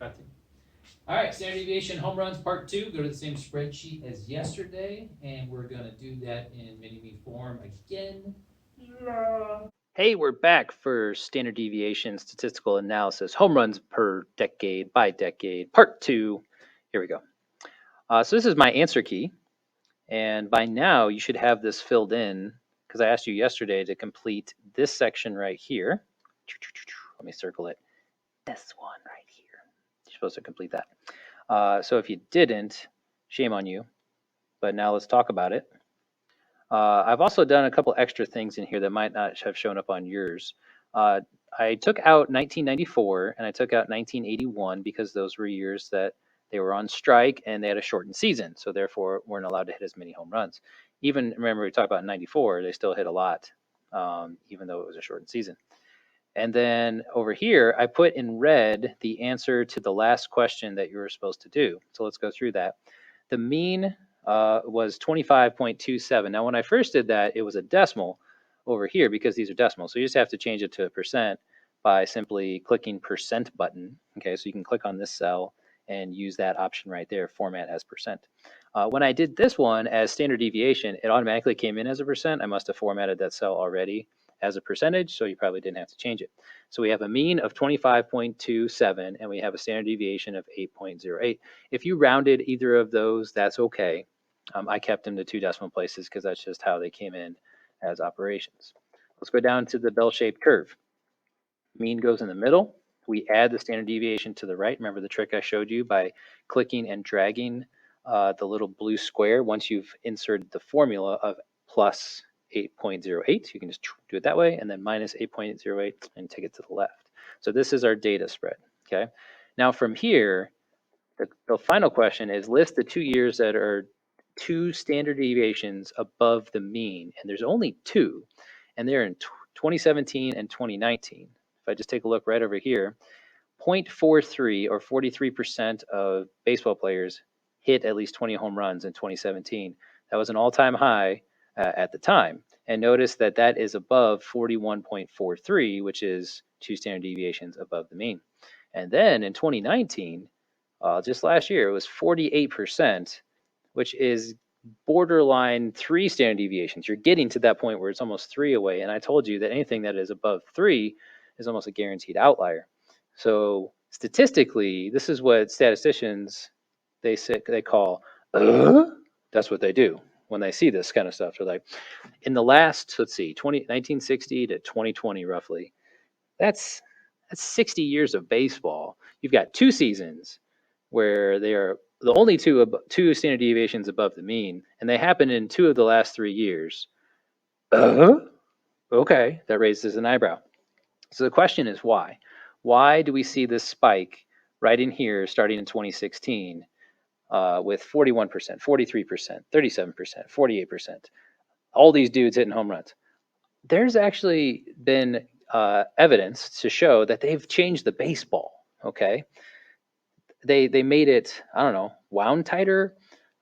Got to. All right, standard deviation home runs part 2. Go to the same spreadsheet as yesterday, and we're going to do that in mini-me form again. Hey, we're back for standard deviation statistical analysis, home runs per decade by decade, part 2. Here we go. So this is my answer key, and by now you should have this filled in because I asked you yesterday to complete this section right here. Let me circle it. This one right here. You're supposed to complete that. So if you didn't, shame on you. But now let's talk about it. I've also done a couple extra things in here that might not have shown up on yours. I took out 1994 and I took out 1981 because those were years that they were on strike and they had a shortened season, so therefore weren't allowed to hit as many home runs. Even remember we talked about 94, they still hit a lot, even though it was a shortened season. And then over here, I put in red the answer to the last question that you were supposed to do. So let's go through that. The mean was 25.27. Now, when I first did that, it was a decimal over here because these are decimals. So you just have to change it to a percent by simply clicking percent button. Okay, so you can click on this cell and use that option right there, format as percent. When I did this one as standard deviation, it automatically came in as a percent. I must have formatted that cell already as a percentage, so you probably didn't have to change it. So we have a mean of 25.27 and we have a standard deviation of 8.08. If you rounded either of those, that's okay. I kept them to 2 decimal places because that's just how they came in as operations. Let's go down to the bell-shaped curve. Mean goes in the middle. We add the standard deviation to the right. Remember the trick I showed you by clicking and dragging the little blue square once you've inserted the formula of plus 8.08. You can just do it that way and then minus 8.08 and take it to the left. So this is our data spread, okay? Now from here, the final question is list the 2 years that are 2 standard deviations above the mean. And there's only 2, and they're in 2017 and 2019. If I just take a look right over here, 0.43 or 43% of baseball players hit at least 20 home runs in 2017. That was an all-time high at the time. And notice that that is above 41.43, which is 2 standard deviations above the mean. And then in 2019, just last year, it was 48%, which is borderline 3 standard deviations. You're getting to that point where it's almost 3 away. And I told you that anything that is above 3 is almost a guaranteed outlier. So statistically, this is what statisticians they call that's what they do when they see this kind of stuff. They're like, in the last, let's see, 1960 to 2020 roughly, that's 60 years of baseball. You've got 2 seasons where they are the only two standard deviations above the mean, and they happen in 2 of the last 3 years. Okay, that raises an eyebrow. So the question is why? Why do we see this spike right in here starting in 2016 with 41%, 43%, 37%, 48%, all these dudes hitting home runs? There's actually been evidence to show that they've changed the baseball. Okay, they made it, I don't know, wound tighter,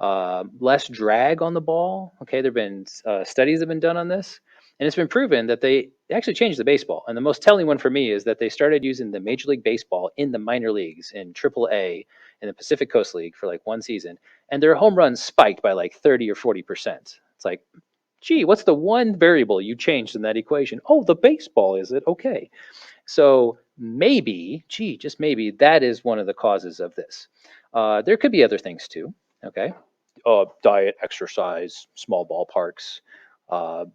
less drag on the ball. Okay, there've been studies have been done on this, and it's been proven that they actually changed the baseball. And the most telling one for me is that they started using the Major League Baseball in the minor leagues in AAA in the Pacific Coast League for like 1 season, and their home runs spiked by like 30 or 40%. It's like, gee, what's the one variable you changed in that equation? Oh, the baseball, is it? Okay. So maybe, gee, just maybe that is one of the causes of this. There could be other things too. Okay, diet, exercise, small ballparks,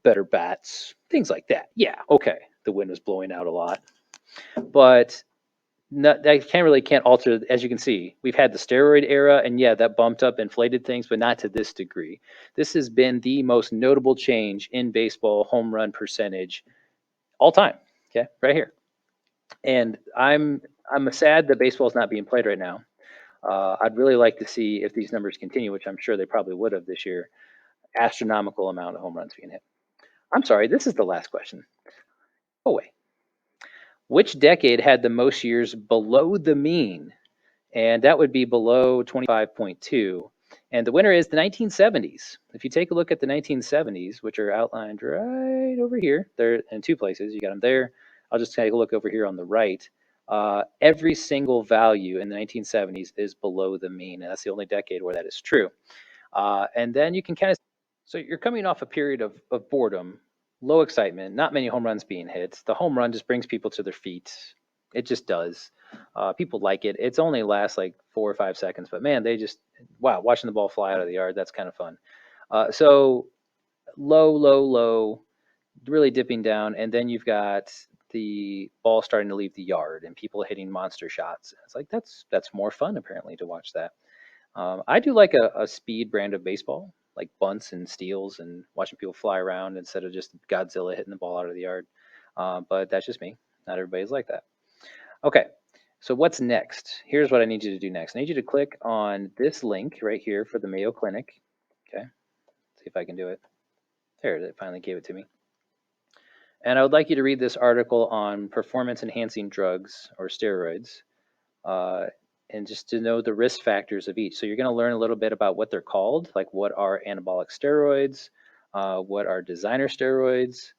better bats, things like that. Yeah, okay. The wind was blowing out a lot, but that can't alter. As you can see, we've had the steroid era, and yeah, that bumped up, inflated things, but not to this degree. This has been the most notable change in baseball home run percentage all time. Okay, right here. And I'm sad that baseball is not being played right now. I'd really like to see if these numbers continue, which I'm sure they probably would have this year. Astronomical amount of home runs being hit. I'm sorry, this is the last question. Oh wait, which decade had the most years below the mean? And that would be below 25.2. And the winner is the 1970s. If you take a look at the 1970s, which are outlined right over here, they're in 2 places. You got them there. I'll just take a look over here on the right. Every single value in the 1970s is below the mean, and that's the only decade where that is true. And then you can kind of, so you're coming off a period of boredom, low excitement, not many home runs being hit. The home run just brings people to their feet. It just does. People like it. It's only lasts like 4 or 5 seconds, but man, they just, wow, watching the ball fly out of the yard, that's kind of fun. So low, low, low, really dipping down, and then you've got the ball starting to leave the yard and people hitting monster shots. It's like that's more fun apparently to watch that. I do like a speed brand of baseball, like bunts and steals and watching people fly around instead of just Godzilla hitting the ball out of the yard. But that's just me. Not everybody's like that. Okay, so what's next? Here's what I need you to do next. I need you to click on this link right here for the Mayo Clinic. Okay, see if I can do it. There, it finally gave it to me. And I would like you to read this article on performance enhancing drugs or steroids. And just to know the risk factors of each. So you're going to learn a little bit about what they're called, like what are anabolic steroids, what are designer steroids,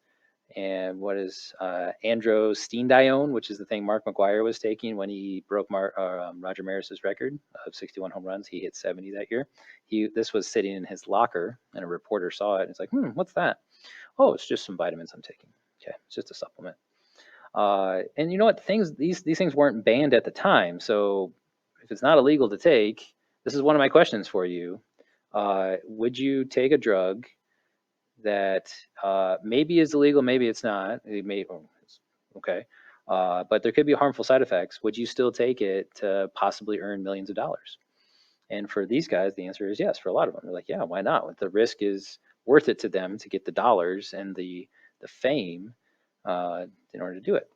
and what is androstenedione, which is the thing Mark McGwire was taking when he broke Roger Maris's record of 61 home runs. He hit 70 that year. This was sitting in his locker, and a reporter saw it. And it's like, what's that? Oh, it's just some vitamins I'm taking. Okay, it's just a supplement. And you know what? These things weren't banned at the time, so if it's not illegal to take, this is one of my questions for you. Would you take a drug that maybe is illegal, maybe it's not? Okay, but there could be harmful side effects. Would you still take it to possibly earn millions of dollars? And for these guys, the answer is yes. For a lot of them, they're like, yeah, why not? The risk is worth it to them to get the dollars and the fame in order to do it.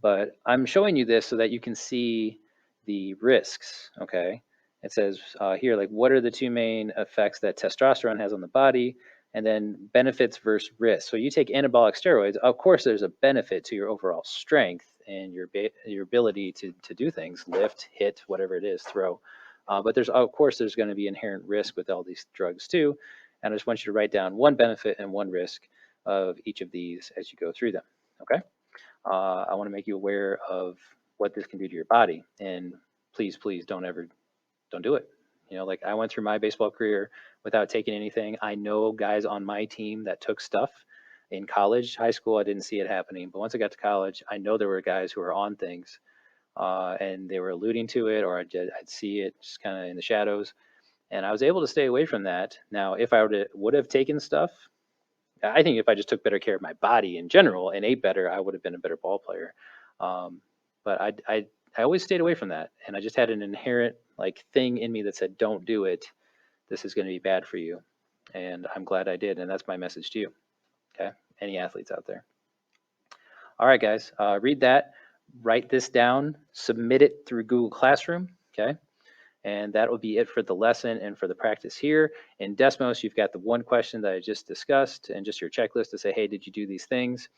But I'm showing you this so that you can see the risks, okay? It says here, like, what are the two main effects that testosterone has on the body? And then benefits versus risks. So you take anabolic steroids, of course, there's a benefit to your overall strength and your ability to do things, lift, hit, whatever it is, throw. But there's, of course, there's going to be inherent risk with all these drugs too. And I just want you to write down one benefit and one risk of each of these as you go through them, okay? I want to make you aware of what this can do to your body, and please, please don't do it. You know, like I went through my baseball career without taking anything. I know guys on my team that took stuff in college, high school. I didn't see it happening, but once I got to college, I know there were guys who were on things, and they were alluding to it, or I'd see it just kind of in the shadows, and I was able to stay away from that. Now, if I would have taken stuff, I think if I just took better care of my body in general and ate better, I would have been a better ball player. But I always stayed away from that, and I just had an inherent like thing in me that said, "Don't do it. This is going to be bad for you." And I'm glad I did, and that's my message to you. Okay, any athletes out there? All right, guys, read that, write this down, submit it through Google Classroom. Okay. And that will be it for the lesson and for the practice here. In Desmos, you've got the one question that I just discussed and just your checklist to say, hey, did you do these things?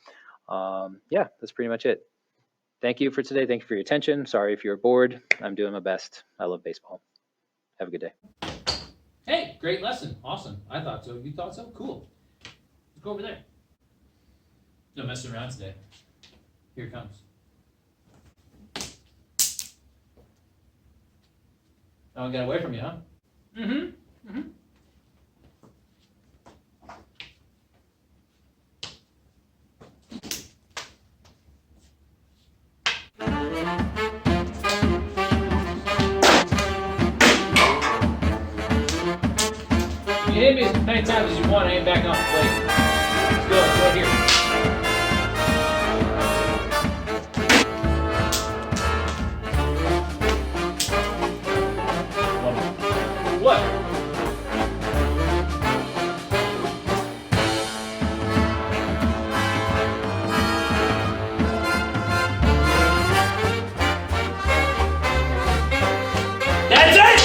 Yeah, that's pretty much it. Thank you for today. Thank you for your attention. Sorry if you're bored. I'm doing my best. I love baseball. Have a good day. Hey, great lesson. Awesome. I thought so. You thought so? Cool. Let's go over there. No messing around today. Here it comes. No one got away from you, huh? Mm-hmm. Mm-hmm. You hit me as many times as you want. I ain't back on the plate. Let's go. Right here. What? That's it!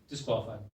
Disqualified.